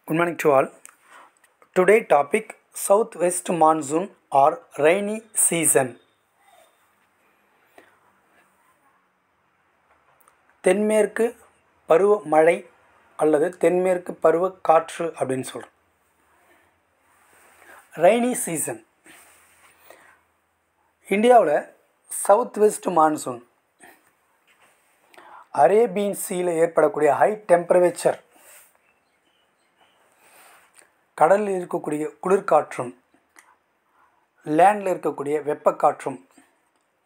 Good morning to all. Today topic Southwest monsoon or rainy season. தென்மேற்கு பருவ மழை அல்லது தென்மேற்கு பருவ காற்று அப்படின்னு சொல்கிறோம். ரெய்னி சீசன் இந்தியாவில் சவுத் வெஸ்ட் மான்சூன் அரேபியன் சீயில் ஏற்படக்கூடிய ஹை டெம்பரேச்சர், கடலில் இருக்கக்கூடிய குளிர்காற்றும் லேண்டில் இருக்கக்கூடிய வெப்பக்காற்றும்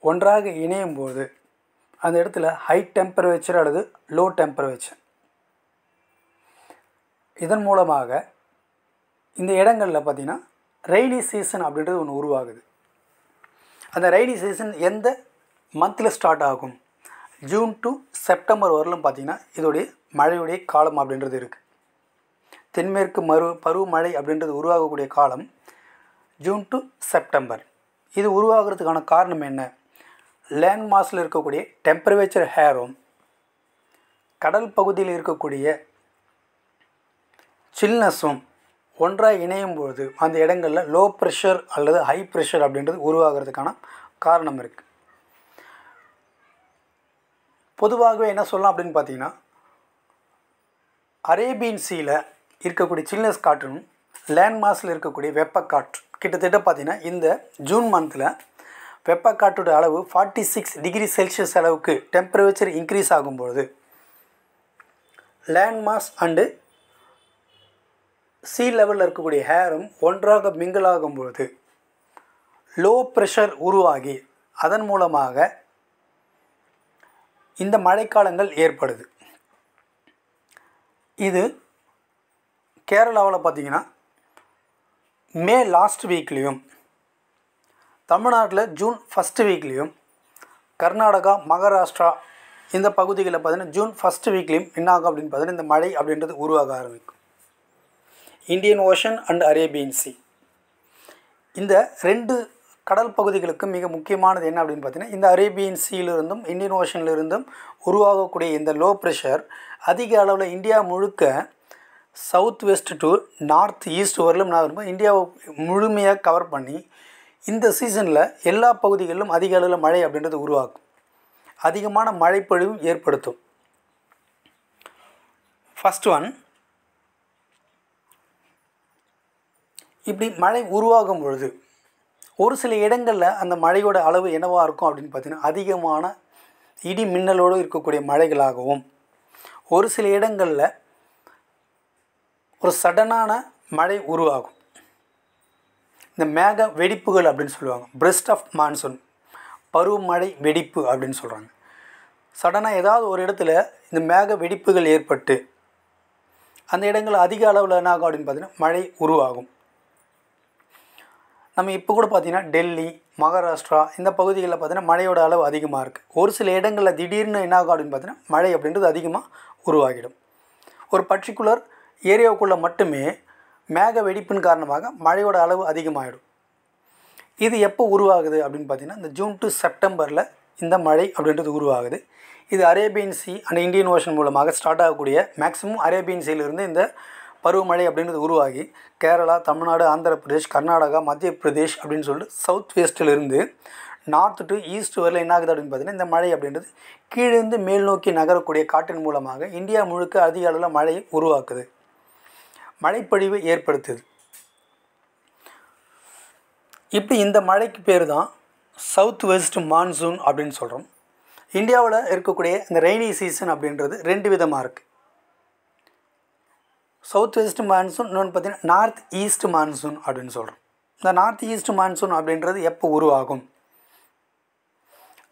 ஒன்றாக இணையும் போது அந்த இடத்துல ஹை டெம்பரேச்சர் அல்லது லோ டெம்பரேச்சர், இதன் மூலமாக இந்த இடங்களில் பார்த்திங்கன்னா ரெய்னி சீசன் அப்படின்றது ஒன்று உருவாகுது. அந்த ரெய்னி சீசன் எந்த மந்தில் ஸ்டார்ட் ஆகும்? ஜூன் டு செப்டம்பர் வரலும் பார்த்திங்கன்னா இதோடைய மழையுடைய காலம் அப்படின்றது இருக்குது. தென்மேற்கு பருவமழை அப்படின்றது உருவாகக்கூடிய காலம் ஜூன் டு செப்டம்பர். இது உருவாகிறதுக்கான காரணம் என்ன? லேண்ட் மாஸில் இருக்கக்கூடிய டெம்பரேச்சர் ஹேரும் கடல் பகுதியில் இருக்கக்கூடிய சில்னஸும் ஒன்றாக இணையும் போது அந்த இடங்களில் லோ ப்ரெஷர் அல்லது ஹை ப்ரெஷர் அப்படின்றது உருவாகிறதுக்கான காரணம் இருக்குது. பொதுவாகவே என்ன சொல்லலாம் அப்படின்னு பார்த்தீங்கன்னா, அரேபியன் சீயில் இருக்கக்கூடிய சில்னஸ் காற்றும் லேண்ட் மாஸில் இருக்கக்கூடிய வெப்பக்காற்று கிட்டத்தட்ட பார்த்திங்கன்னா இந்த ஜூன் மந்தில் வெப்பக்காற்றோட அளவு 46 டிகிரி செல்சியஸ் அளவுக்கு டெம்பரேச்சர் இன்க்ரீஸ் ஆகும்பொழுது லேண்ட் மாஸ் அண்டு சீ லெவலில் இருக்கக்கூடிய ஹேரும் ஒன்றாக மிங்கிள் ஆகும்பொழுது லோ ப்ரெஷர் உருவாகி அதன் மூலமாக இந்த மழைக்காலங்கள் ஏற்படுது. இது கேரளாவில் பார்த்திங்கன்னா மே லாஸ்ட் வீக்லேயும், தமிழ்நாட்டில் ஜூன் ஃபஸ்ட்டு வீக்லேயும், கர்நாடகா மகாராஷ்டிரா இந்த பகுதிகளில் பார்த்திங்கன்னா ஜூன் ஃபஸ்ட்டு வீக்லேயும் என்ன ஆகும் அப்படின்னு பார்த்தீங்கன்னா இந்த மழை அப்படின்றது உருவாக ஆரம்பிக்கும். Indian ocean and Arabian sea இந்த ரெண்டு கடல் பகுதிகளுக்கு மிக முக்கியமானது என்ன அப்படின்னு பார்த்தீங்கன்னா, இந்த அரேபியன் சீலிருந்தும் இந்தியன் ஓஷன்லேருந்தும் உருவாகக்கூடிய இந்த லோ ப்ரெஷர் அதிக அளவில் இந்தியா முழுக்க south west to north east வரலும் நான் இந்தியாவை முழுமையாக கவர் பண்ணி இந்த சீசனில் எல்லா பகுதிகளிலும் அதிக அளவில் மழை அப்படின்றது உருவாக்கும், அதிகமான மழைப்பொழிவும் ஏற்படுத்தும். ஃபஸ்ட் ஒன், இப்படி மழை உருவாகும் பொழுது ஒரு சில இடங்களில் அந்த மழையோட அளவு என்னவாக இருக்கும் அப்படின்னு பார்த்தீங்கன்னா அதிகமான இடி மின்னலோடு இருக்கக்கூடிய மழைகளாகவும், ஒரு சில இடங்களில் ஒரு சடனான மழை உருவாகும். இந்த மேக வெடிப்புகள் அப்படின்னு சொல்லுவாங்க, பிரெஸ்ட் ஆஃப் மான்சூன், பருவமழை வெடிப்பு அப்படின்னு சொல்கிறாங்க. சடனாக ஏதாவது ஒரு இடத்துல இந்த மேக வெடிப்புகள் ஏற்பட்டு அந்த இடங்கள் அதிக அளவில் என்ன ஆகும் அப்படின்னு பார்த்தீங்கன்னா மழை உருவாகும். நம்ம இப்போ கூட பார்த்திங்கன்னா டெல்லி மகாராஷ்டிரா இந்த பகுதிகளில் பார்த்திங்கன்னா மழையோட அளவு அதிகமாக இருக்குது. ஒரு சில இடங்களில் திடீர்னு என்ன ஆகும் அப்படின்னு பார்த்தீங்கன்னா மழை அப்படின்றது அதிகமாக உருவாகிடும். ஒரு பர்டிகுலர் ஏரியாவுக்குள்ளே மட்டுமே மேக வெடிப்பின் காரணமாக மழையோட அளவு அதிகமாகிடும். இது எப்போ உருவாகுது அப்படின்னு பார்த்திங்கன்னா இந்த ஜூன் டு செப்டம்பரில் இந்த மழை அப்படின்றது உருவாகுது. இது Arabian sea and Indian ocean மூலமாக ஸ்டார்ட் ஆகக்கூடிய மேக்ஸிமம் அரேபியன் சீலிருந்து இந்த பருவமழை அப்படின்றது உருவாகி கேரளா, தமிழ்நாடு, ஆந்திர பிரதேஷ், கர்நாடகா, மத்திய பிரதேஷ் அப்படின்னு சொல்லிட்டு சவுத் வெஸ்ட்டிலிருந்து நார்த் டு ஈஸ்ட் வரல என்ன ஆகுது அப்படின்னு பார்த்தீங்கன்னா இந்த மழை அப்படின்றது கீழிருந்து மேல் நோக்கி நகரக்கூடிய காற்றின் மூலமாக இந்தியா முழுக்க அதிக அளவில் மழையை உருவாக்குது, மழைப்பொழிவை ஏற்படுத்துது. இப்படி இந்த மழைக்கு பேர் தான் சவுத் வெஸ்ட் மான்சூன் அப்படின்னு சொல்கிறோம். இந்தியாவில் இருக்கக்கூடிய இந்த ரெய்னி சீசன் அப்படின்றது ரெண்டு விதமாக இருக்குது. சவுத் வெஸ்ட் மான்சூன், இன்னொன்று பார்த்திங்கன்னா நார்த் ஈஸ்ட் மான்சூன் அப்படின்னு சொல்கிறோம். இந்த நார்த் ஈஸ்ட் மான்சூன் அப்படின்றது எப்போ உருவாகும்?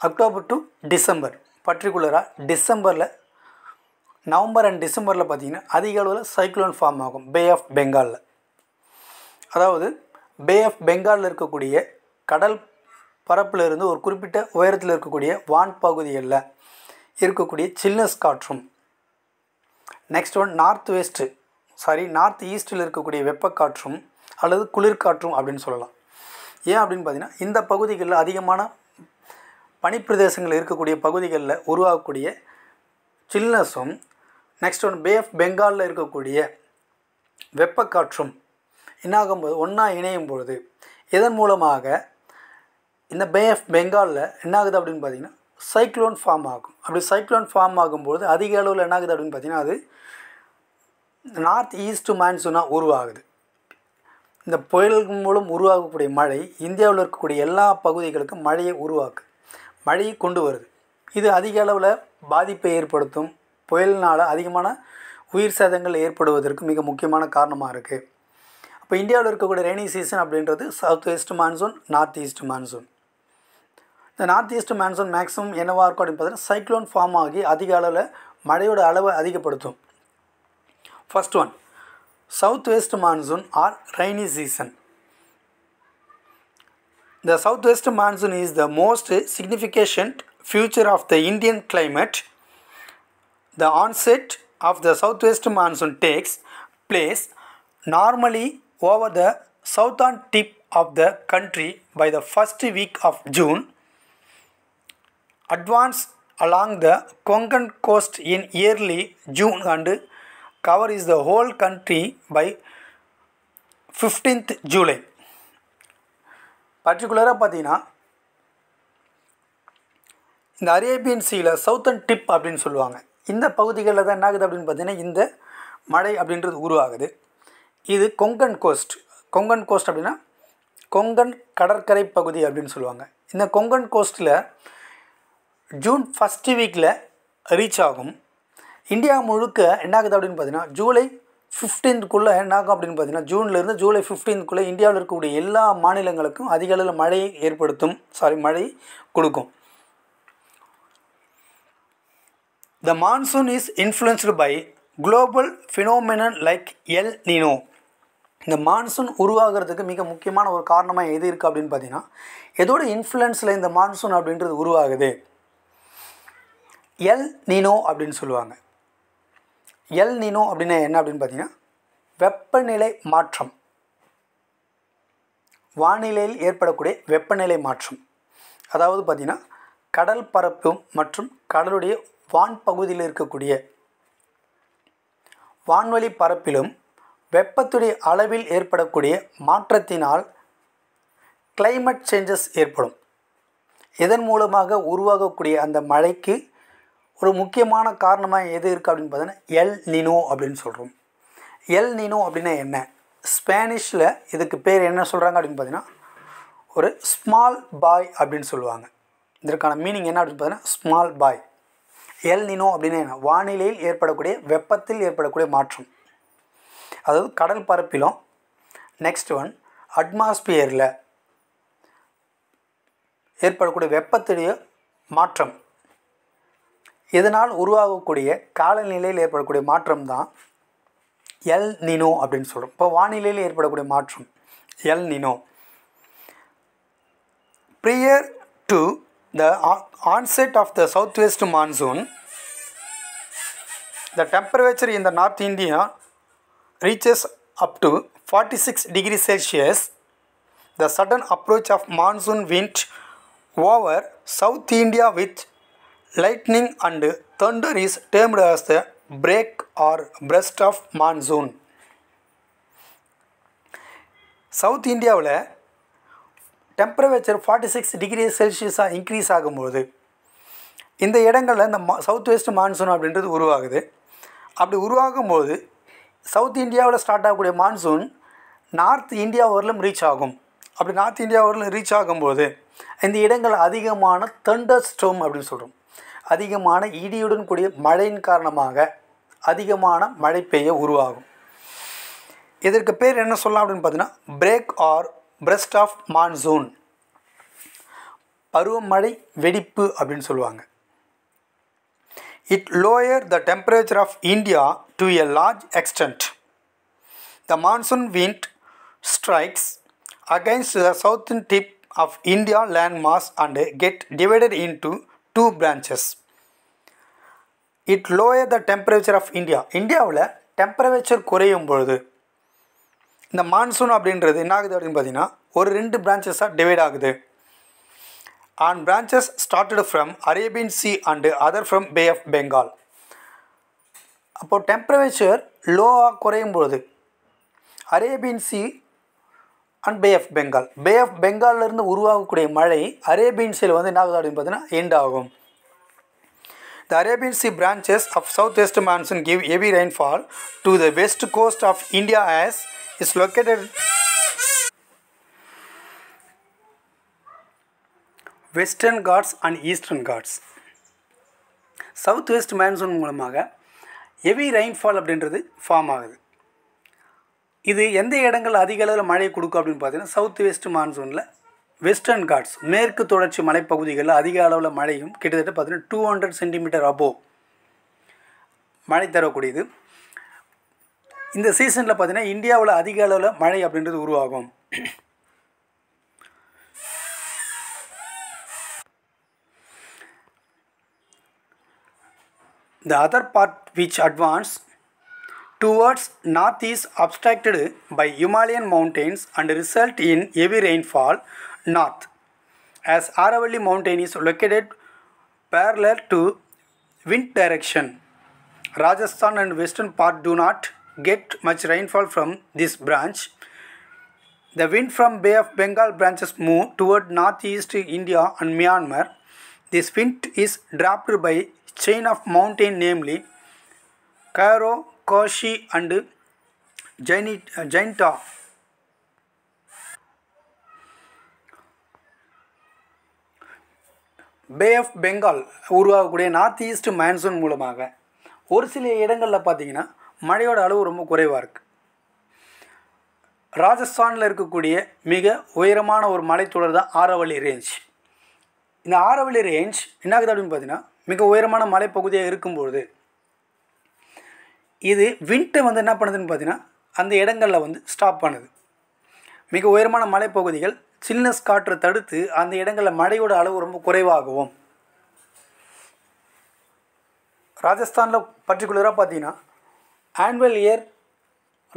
அக்டோபர் டு டிசம்பர், பர்டிகுலராக டிசம்பரில், நவம்பர் அண்ட் டிசம்பரில் பார்த்திங்கன்னா அதிக அளவில் சைக்ளோன் ஃபார்ம் ஆகும் பே ஆஃப் பெங்காலில். அதாவது பே ஆஃப் பெங்காலில் இருக்கக்கூடிய கடல் பரப்பில் இருந்து ஒரு குறிப்பிட்ட உயரத்தில் இருக்கக்கூடிய வான் பகுதிகளில் இருக்கக்கூடிய சில்னஸ் காற்றும், நெக்ஸ்ட் ஒன் நார்த் ஈஸ்டில் இருக்கக்கூடிய வெப்பக்காற்றும் அல்லது குளிர்காற்றும் அப்படின்னு சொல்லலாம். ஏன் அப்படின்னு பார்த்தீங்கன்னா இந்த பகுதிகளில் அதிகமான பனிப்பிரதேசங்கள் இருக்கக்கூடிய பகுதிகளில் உருவாகக்கூடிய சில்னஸும் நெக்ஸ்ட் ஒன் பே ஆஃப் பெங்காலில் இருக்கக்கூடிய வெப்பக்காற்றும் என்னாகும்போது ஒன்றா இணையும் பொழுது இதன் மூலமாக இந்த பே ஆஃப் பெங்காலில் என்னாகுது அப்படின்னு பார்த்திங்கன்னா சைக்ளோன் ஃபார்ம் ஆகும். அப்படி சைக்ளோன் ஃபார்ம் ஆகும்போது அதிக அளவில் என்னாகுது அப்படின்னு பார்த்திங்கன்னா அது நார்த் ஈஸ்ட் மான்சூனாக உருவாகுது. இந்த புயல்கள் மூலம் உருவாகக்கூடிய மழை இந்தியாவில் இருக்கக்கூடிய எல்லா பகுதிகளுக்கும் மழையை கொண்டு வருது. இது அதிக அளவில் பாதிப்பை ஏற்படுத்தும். புயலினால் அதிகமான உயிர் சேதங்கள் ஏற்படுவதற்கு மிக முக்கியமான காரணமாக இருக்குது. அப்போ இந்தியாவில் இருக்கக்கூடிய ரெய்னி சீசன் அப்படின்றது south west monsoon, north east monsoon. இந்த நார்த் ஈஸ்ட் மான்சூன் மேக்ஸிமம் என்னவாக இருக்கும் அப்படின்னு பார்த்தீங்கன்னா சைக்ளோன் ஃபார்ம் ஆகி அதிக அளவில் மழையோட அளவை அதிகப்படுத்தும். First one, south west monsoon or rainy season. The southwest monsoon is the most significant feature of the Indian climate. The onset of the southwest monsoon takes place normally over the southern tip of the country by the first week of June, advance along the Konkan coast in early June and covers the whole country by 15th July. பர்டிகுலராக பார்த்தீங்கன்னா இந்த Arabian சீல Southern tip அப்படின்னு சொல்லுவாங்க. இந்த பகுதிகளில் தான் என்னாகுது அப்படின்னு பார்த்தீங்கன்னா இந்த மழை அப்படின்றது உருவாகுது. இது கொங்கன் கோஸ்ட் அப்படின்னா கொங்கன் கடற்கரை பகுதி அப்படின்னு சொல்லுவாங்க. இந்த கொங்கன் கோஸ்ட்டில் ஜூன் ஃபஸ்ட்டு வீக்கில் ரீச் ஆகும். இந்தியா முழுக்க என்னாகுது அப்படின்னு பார்த்தீங்கன்னா ஜூலை 15க்குள்ளே என்னாகும் அப்படின்னு பார்த்தீங்கன்னா ஜூன்லேருந்து ஜூலை 15க்குள்ளே இந்தியாவில் இருக்கக்கூடிய எல்லா மாநிலங்களுக்கும் அதிக அளவில் மழை கொடுக்கும். The monsoon is influenced by global phenomenon like El Nino. இந்த மான்சூன் உருவாகிறதுக்கு மிக முக்கியமான ஒரு காரணமாக எது இருக்குது அப்படின்னு பார்த்தீங்கன்னா எதோட இன்ஃப்ளூயன்ஸில் இந்த மான்சூன் அப்படின்றது உருவாகுது? எல் நீனோ அப்படின்னு சொல்லுவாங்க. எல் நீனோ அப்படின்னா என்ன அப்படின்னு பார்த்தீங்கன்னா வெப்பநிலை மாற்றம், வானிலையில் ஏற்படக்கூடிய வெப்பநிலை மாற்றம். அதாவது பார்த்திங்கன்னா கடல் பரப்பு மற்றும் கடலுடைய வான்பகுதியில் இருக்கக்கூடிய வான்வெளி பரப்பிலும் வெப்பத்துடைய அளவில் ஏற்படக்கூடிய மாற்றத்தினால் கிளைமேட் சேஞ்சஸ் ஏற்படும். இதன் மூலமாக உருவாகக்கூடிய அந்த மழைக்கு ஒரு முக்கியமான காரணமாக எது இருக்குது அப்படின்னு பார்த்தீங்கன்னா எல் நினோ அப்படின்னு சொல்கிறோம். எல் நினோ அப்படின்னா என்ன? ஸ்பானிஷில் இதுக்கு பேர் என்ன சொல்கிறாங்க அப்படின்னு பார்த்தீங்கன்னா ஒரு ஸ்மால் பாய் அப்படின்னு சொல்லுவாங்க. இதற்கான மீனிங் என்ன அப்படின்னு பார்த்தீங்கன்னா ஸ்மால் பாய். எல் நினோ அப்படின்னா என்ன? வானிலையில் ஏற்படக்கூடிய வெப்பத்தில் ஏற்படக்கூடிய மாற்றம். அதாவது கடல் பரப்பிலும் நெக்ஸ்ட் ஒன் அட்மாஸ்பியரில் ஏற்படக்கூடிய வெப்பத்துடைய மாற்றம், இதனால் உருவாகக்கூடிய காலநிலையில் ஏற்படக்கூடிய மாற்றம் தான் எல் நினோ அப்படின்னு சொல்கிறோம். இப்போ வானிலையில் ஏற்படக்கூடிய மாற்றம் El Nino. Prior to the onset of the southwest monsoon, the temperature in the North India reaches up to 46 degrees Celsius. The sudden approach of monsoon wind over South India with lightning and thunder is termed as the break or burst of monsoon. South இந்தியாவில் temperature 46 degree செல்சியஸாக increase ஆகும்போது இந்த இடங்களில் இந்த south west monsoon அப்படின்றது உருவாகுது. அப்படி உருவாகும்போது சவுத் இந்தியாவில் ஸ்டார்ட் ஆகக்கூடிய மான்சூன் நார்த் இந்தியா வரலும் ரீச் ஆகும். அப்படி நார்த் இந்தியா வரலும் ரீச் ஆகும்போது இந்த இடங்கள் அதிகமான தண்டர் ஸ்டோம் அப்படின்னு சொல்கிறோம். அதிகமான இடியுடன் கூடிய மழையின் காரணமாக அதிகமான மழை பெய்ய உருவாகும். இதற்கு பேர் என்ன சொல்லலாம் அப்படின்னு பார்த்தீங்கன்னா break or burst of monsoon, பருவமழை வெடிப்பு அப்படின்னு சொல்லுவாங்க. It lower the temperature of India to a large extent. The monsoon wind strikes against the southern tip of India landmass and get divided into two branches. It lower the temperature of India. இந்தியாவில் temperature குறையும் பொழுது இந்த monsoon அப்படின்றது என்ன ஆகுது அப்படின்னு பார்த்தீங்கன்னா ஒரு 2 பிரான்ச்சஸாக டிவைட் ஆகுது. And branches started from Arabian Sea and other from Bay of Bengal. அப்போது டெம்பரேச்சர் லோவாக குறையும் பொழுது Arabian sea and Bay of Bengal. Bay of பெங்காலிருந்து உருவாகக்கூடிய மழை அரேபியன் சீல வந்து என்ன ஆகுது அப்படின்னு பார்த்தீங்கன்னா எண்ட் ஆகும். The Arabian Sea branches of southwest monsoon give heavy rainfall to the west coast of India as is located Western Ghats and Eastern Ghats. South west monsoon மூலமாக ஹெவி ரெயின்ஃபால் அப்படின்றது form ஆகுது. இது எந்த இடங்கள் அதிக அளவில் மழை கொடுக்கும் அப்படின்னு பார்த்தீங்கன்னா சவுத் வெஸ்ட் மான்சூனில் வெஸ்டர்ன் காட்ஸ் மேற்கு தொடர்ச்சி மலைப்பகுதிகளில் அதிக அளவில் மழையும் கிட்டத்தட்ட பார்த்தீங்கன்னா 200 சென்டிமீட்டர் அபோவ் மழை தரக்கூடியது. இந்த சீசனில் பார்த்தீங்கன்னா இந்தியாவில் அதிக அளவில் மழை அப்படின்றது உருவாகும். The other part which advance towards northeast obstructed by Himalayan mountains and result in heavy rainfall north, as Aravalli mountain is located parallel to wind direction. Rajasthan and western part do not get much rainfall from this branch. The wind from Bay of Bengal branches move toward northeast India and Myanmar. This wind is dropped by chain of mountain namely Karo, Koshi and Jainta. Bay of Bengal உருவாகக்கூடிய north east monsoon மூலமாக ஒரு சில இடங்களில் பார்த்திங்கன்னா மழையோட அளவு ரொம்ப குறைவாக இருக்குது. ராஜஸ்தானில் இருக்கக்கூடிய மிக உயரமான ஒரு மலைத்தொடர் தான் ஆரவல்லி ரேஞ்ச். இந்த ஆரவல்லி ரேஞ்ச் என்ன ஆகுது அப்படின்னு பார்த்தீங்கன்னா மிக உயரமான மலைப்பகுதியாக இருக்கும்பொழுது இது விண்டை வந்து என்ன பண்ணுதுன்னு பார்த்தீங்கன்னா அந்த இடங்களில் வந்து ஸ்டாப் பண்ணுது. மிக உயரமான மலைப்பகுதிகள் சில்னஸ் காற்றை தடுத்து அந்த இடங்களில் மழையோட அளவு ரொம்ப குறைவாகவும், ராஜஸ்தானில் பர்டிகுலராக பார்த்தீங்கன்னா ஆனுவல் இயர்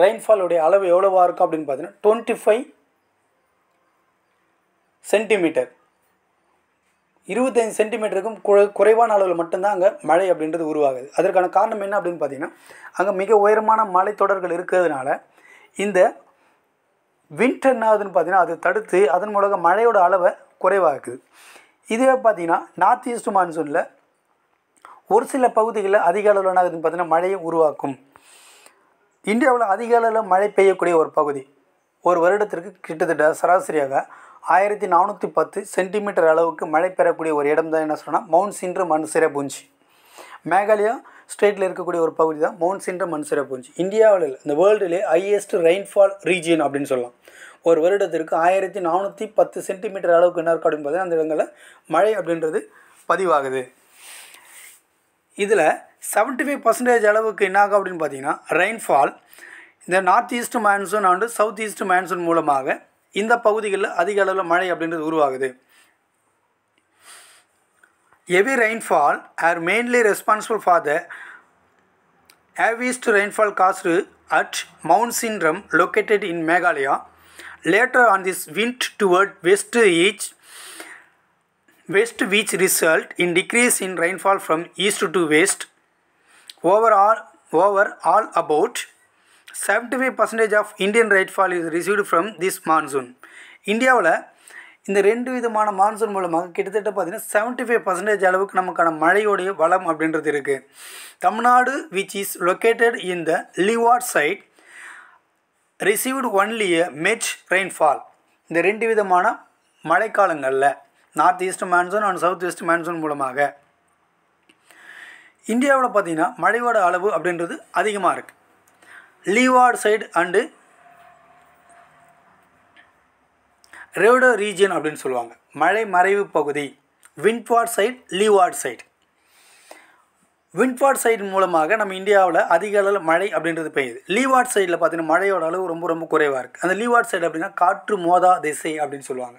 ரெயின்ஃபாலோடைய அளவு எவ்வளோவா இருக்கும் அப்படின்னு பார்த்தீங்கன்னா 25 சென்டிமீட்டர், 25 சென்டிமீட்டருக்கும் குறைவான அளவில் மட்டும்தான் அங்கே மழை அப்படின்றது உருவாகுது. அதற்கான காரணம் என்ன அப்படின்னு பார்த்தீங்கன்னா அங்கே மிக உயரமான மலைத்தொடர்கள் இருக்கிறதுனால இந்த விண்ட் என்ன ஆகுதுன்னு பார்த்தீங்கன்னா அது தடுத்து அதன் மூலமாக மழையோட அளவை குறைவாகுது. இதுவே பார்த்தீங்கன்னா நார்த் ஈஸ்ட் மான்சூனில் ஒரு சில பகுதிகளில் அதிக அளவில் என்ன ஆகுதுன்னு பார்த்தீங்கன்னா மழையை உருவாக்கும். இந்தியாவில் அதிக அளவில் மழை பெய்யக்கூடிய ஒரு பகுதி ஒரு வருடத்திற்கு கிட்டத்தட்ட சராசரியாக 1410 சென்டிமீட்டர் அளவுக்கு மழை பெறக்கூடிய ஒரு இடம் தான் என்ன சொன்னால் மவுண்ட் சின்ட்ரம் அண்ட் சிரபுஞ்ச். மேகாலயா ஸ்டேட்டில் இருக்கக்கூடிய ஒரு பகுதி தான் மவுண்ட் சின்ட்ரம் அண்ட் சிரபுஞ்ச். இந்தியாவில் இந்த வேர்ல்டுலே ஹையஸ்ட் ரெயின்ஃபால் ரீஜியன் அப்படின்னு சொல்லலாம். ஒரு வருடத்திற்கு 1410 சென்டிமீட்டர் அளவுக்கு என்ன இருக்கும் அப்படின்னு பார்த்தீங்கன்னா அந்த இடங்களில் மழை அப்படின்றது பதிவாகுது. இதில் 75% அளவுக்கு என்ன ஆகும் அப்படின்னு பார்த்தீங்கன்னா ரெயின்ஃபால் இந்த north east monsoon and south east monsoon மூலமாக இந்த பகுதிகளில் அதிக அளவில் மழை அப்படின்றது உருவாகுது. Heavy rainfall are mainly responsible for the heaviest rainfall caused at Mount Sindram located in Meghalaya. Later on this wind toward west which result in decrease in rainfall from east to west. Overall about 75% of Indian rainfall is received from this monsoon. இந்தியாவில் இந்த ரெண்டு விதமான monsoon மூலமாக கிட்டத்தட்ட பார்த்திங்கன்னா 75% அளவுக்கு நமக்கான மழையோடைய வளம் அப்படின்றது இருக்குது. Tamil Nadu which is located in the leeward side received only a March rainfall. இந்த ரெண்டு விதமான மழைக்காலங்களில் north east monsoon and south west monsoon மூலமாக இந்தியாவில் பார்த்திங்கன்னா மழையோட அளவு அப்படின்றது அதிகமாக இருக்குது. லீவார்ட் சைடு அண்டு ரேடோ ரீஜியன் அப்படின்னு சொல்லுவாங்க, மழை மறைவு பகுதி. Windward side, leeward side. Windward side மூலமாக நம்ம இந்தியாவில் அதிக அளவில் மழை அப்படின்றது பெய்யுது. லீவார்ட் சைடில் பார்த்தீங்கன்னா மழையோட அளவு ரொம்ப ரொம்ப குறைவாக இருக்குது. அந்த லீவார்ட் சைடு அப்படின்னா காற்று மோதா திசை அப்படின்னு சொல்லுவாங்க.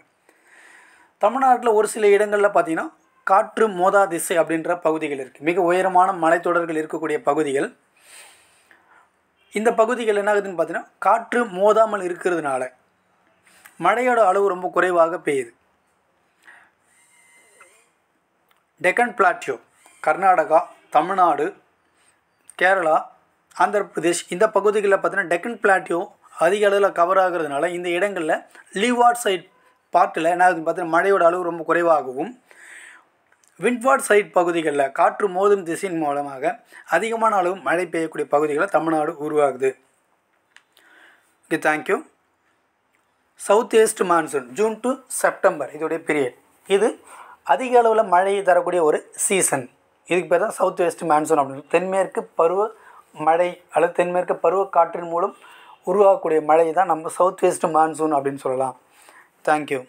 தமிழ்நாட்டில் ஒரு சில இடங்களில் பார்த்திங்கன்னா காற்று மோதா திசை அப்படின்ற பகுதிகள் இருக்குது. மிக உயரமான மலைத்தொடர்கள் இருக்கக்கூடிய பகுதிகள். இந்த பகுதிகள் என்ன ஆகுதுன்னு பார்த்தீங்கன்னா காற்று மோதாமல் இருக்கிறதுனால மழையோட அளவு ரொம்ப குறைவாக பெய்யுது. டெக்கன் பிளாட்டியோ, கர்நாடகா, தமிழ்நாடு, கேரளா, ஆந்திர பிரதேஷ் இந்த பகுதிகளில் பார்த்தீங்கன்னா டெக்கன் பிளாட்டியோ அதிக அளவில் கவர் ஆகிறதுனால இந்த இடங்களில் லீவார்ட் சைட் பார்ட்டில் என்ன ஆகுதுன்னு பார்த்தீங்கன்னா மழையோட அளவு ரொம்ப குறைவாகவும், விண்ட்வார்ட் சைட் பகுதிகளில் காற்று மோதும் திசையின் மூலமாக அதிகமான அளவு மழை பெய்யக்கூடிய பகுதிகளை தமிழ்நாடு உருவாகுது. Okay, thank you. South east monsoon June to September இதோடைய பீரியட். இது அதிக அளவில் மழையை தரக்கூடிய ஒரு சீசன். இதுக்கு பேர் தான் சவுத் வெஸ்ட் மான்சூன் அப்படின்னு. தென்மேற்கு பருவ மழை அல்லது தென்மேற்கு பருவ காற்றின் மூலம் உருவாகக்கூடிய மழை தான் நம்ம சவுத் வெஸ்ட் மான்சூன் அப்படின்னு சொல்லலாம். தேங்க்யூ.